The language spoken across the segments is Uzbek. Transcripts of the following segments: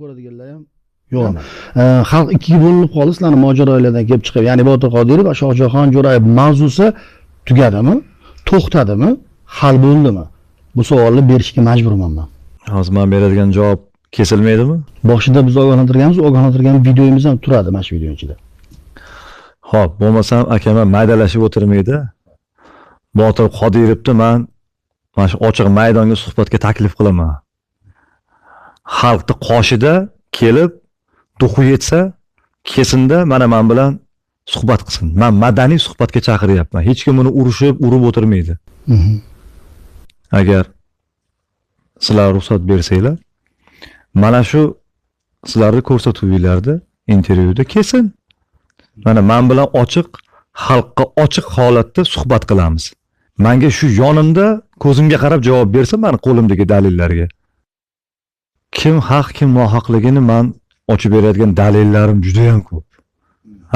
ko'radiganlar ham yo'q. Xalq ikkiga bo'linib qoldi, sizlarning mojarolardan kelib chiqib, ya'ni Botir Qodirov va Shohjahon Jo'rayev mavzusi tugadimi, to'xtadimi, hal bo'ldimi? Bu savolni berishga majburman men. Hozir men beradigan javob kesilmaydimi? Boshida biz ogohlantirgan videomiz ham turadi mana shu video ichida. Xo'p, bo'lmasam akam maydalashib o'tirmaydi. Botir Qodirovni men mana shu ochiq maydonga suhbatga taklif qilaman. Xalqni qoshida kelib duxu yetsa, kesinda mana men bilan suhbat qilsin. Men madaniy suhbatga chaqiryapman. Hech kim uni urib o'tirmaydi. Agar sizlar ruxsat bersanglar, mana shu sizlarni ko'rsatuvlarda, intervyuda kelsin. Mana men bilan ochiq, xalqqa ochiq holatda suhbat qilamiz. Menga shu yonimda ko'zimga qarab javob bersin meni qo'limdagi dalillarga. Kim haq, kim nohaqligini men ochib beradigan dalillarim juda ham ko'p.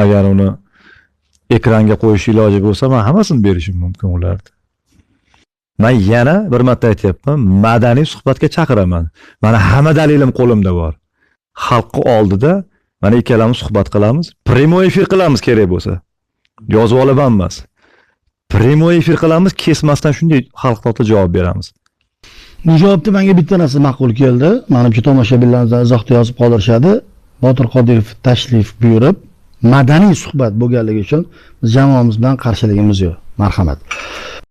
Agar uni ekranga qo'yish iloji bo'lsa, men hammasini berishim mumkin ularga. Men yana bir marta aytyapman, madaniy suhbatga chaqiraman. Mana hamma dalilim qo'limda bor. Xalqqa oldida mana ikkalamiz suhbat qilamiz, prямой efir qilamiz kerak bo'lsa. Yozib olaman emas. Prямой efir qilamiz, kesmasdan shunday xalq oldida javob beramiz. Bu javobda menga bitta narsa ma'qul keldi. Menimcha tomoshabinlarimiz izohda yozib qoldirishadi. Botir Qodirov tashrif buyurib, madaniy suhbat bo'lganligi uchun biz jamoamiz bilan qarshiligimiz yo'q. Marhamat.